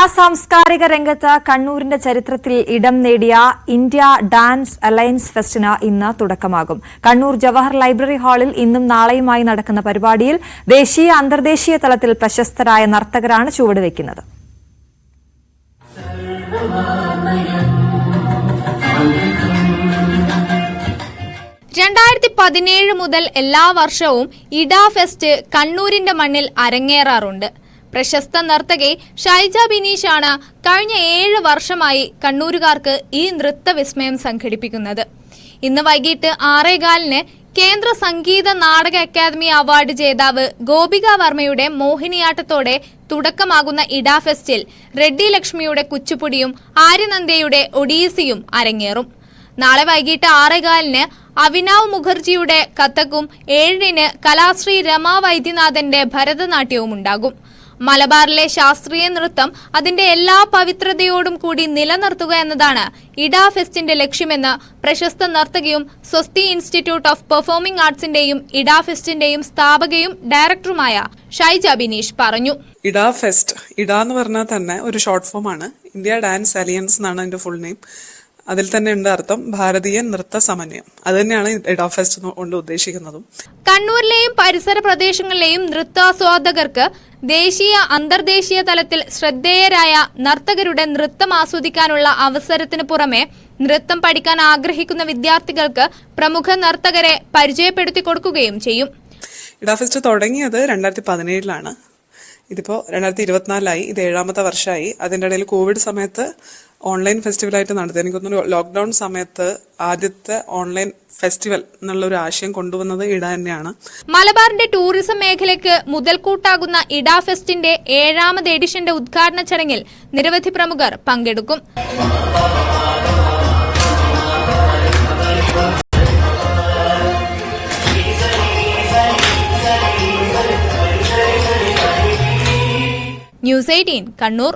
കലാസാംസ്കാരിക രംഗത്ത് കണ്ണൂരിന്റെ ചരിത്രത്തിൽ ഇടം നേടിയ ഇന്ത്യ ഡാൻസ് അലയൻസ് ഫെസ്റ്റിന് ഇന്ന് തുടക്കമാകും. കണ്ണൂർ ജവഹർ ലൈബ്രറി ഹാളിൽ ഇന്നും നാളെയുമായി നടക്കുന്ന പരിപാടിയിൽ ദേശീയ അന്തർദേശീയ തലത്തിൽ പ്രശസ്തരായ നർത്തകരാണ് ചുവടുവെക്കുന്നത്. മുതൽ എല്ലാ വർഷവും ഇഡ ഫെസ്റ്റ് കണ്ണൂരിന്റെ മണ്ണിൽ അരങ്ങേറാറുണ്ട്. പ്രശസ്ത നർത്തകി ഷൈജ ബിനീഷാണ് കഴിഞ്ഞ 7 വർഷമായി കണ്ണൂരുകാർക്ക് ഈ നൃത്ത വിസ്മയം സംഘടിപ്പിക്കുന്നത്. ഇന്ന് വൈകിട്ട് 6:15 കേന്ദ്ര സംഗീത നാടക അക്കാദമി അവാർഡ് ജേതാവ് ഗോപിക വർമ്മയുടെ മോഹിനിയാട്ടത്തോടെ തുടക്കമാകുന്ന ഇഡ ഫെസ്റ്റിൽ റെഡ്ഡി ലക്ഷ്മിയുടെ കുച്ചുപ്പുടിയും ആര്യനന്ദയുടെ ഒഡീസിയും അരങ്ങേറും. നാളെ വൈകിട്ട് 6:15 അവിനാവ് മുഖർജിയുടെ കഥക്കും 7 കലാശ്രീ രമാ വൈദ്യനാഥന്റെ ഭരതനാട്യവും ഉണ്ടാകും. മലബാറിലെ ശാസ്ത്രീയ നൃത്തം അതിന്റെ എല്ലാ പവിത്രതയോടും കൂടി നിലനിർത്തുക എന്നതാണ് ഇഡ ഫെസ്റ്റിന്റെ ലക്ഷ്യമെന്ന് പ്രശസ്ത നർത്തകിയും സ്വസ്തി ഇൻസ്റ്റിറ്റ്യൂട്ട് ഓഫ് പെർഫോമിംഗ് ആർട്സിന്റെയും ഇഡ ഫെസ്റ്റിന്റെയും സ്ഥാപകയും ഡയറക്ടറുമായ ഷൈജ ബിനീഷ് പറഞ്ഞു. ഇഡ ഫെസ്റ്റ്, ഇഡ എന്ന് പറഞ്ഞാൽ തന്നെ ഒരു ഷോർട്ട് ഫോം ആണ്. ഇന്ത്യ ഡാൻസ് അലയൻസ് എന്നാണ് അതിന്റെ ഫുൾ നെയിം. അതിൽ തന്നെ ഉണ്ട് അർത്ഥം ഭാരതീയ നൃത്ത സമന്വയം. അത് തന്നെയാണ് ഇഡ ഫെസ്റ്റ് കൊണ്ട് ഉദ്ദേശിക്കുന്നതും. കണ്ണൂരിലെയും പരിസര പ്രദേശങ്ങളിലെയും നൃത്താസ്വാദകർക്ക് ദേശീയ അന്തർദേശീയ തലത്തിൽ ശ്രദ്ധേയരായ നർത്തകരുടെ നൃത്തം ആസ്വദിക്കാനുള്ള അവസരത്തിന് പുറമെ നൃത്തം പഠിക്കാൻ ആഗ്രഹിക്കുന്ന വിദ്യാർത്ഥികൾക്ക് പ്രമുഖ നർത്തകരെ പരിചയപ്പെടുത്തി കൊടുക്കുകയും ചെയ്യും. ഇഡ ഫെസ്റ്റ് തുടങ്ങിയത് 2017 ഇതിപ്പോ 2024 ഇത് 7ാമത്തെ വർഷമായി. അതിന്റെ ഇടയിൽ കോവിഡ് സമയത്ത് ഓൺലൈൻ ഫെസ്റ്റിവലായിട്ട് നടത്തി. എനിക്ക് തോന്നുന്നു ലോക്ക്ഡൌൺ സമയത്ത് ആദ്യത്തെ ഓൺലൈൻ ഫെസ്റ്റിവൽ എന്നുള്ള ഒരു ആശയം കൊണ്ടുവന്നത് ഇഡ തന്നെയാണ്. മലബാറിന്റെ ടൂറിസം മേഖലയ്ക്ക് മുതൽക്കൂട്ടാകുന്ന ഇഡ ഫെസ്റ്റിന്റെ 7ാമത് എഡിഷന്റെ ഉദ്ഘാടന ചടങ്ങിൽ നിരവധി പ്രമുഖർ പങ്കെടുക്കും. ന്യൂസ് 18 കണ്ണൂർ.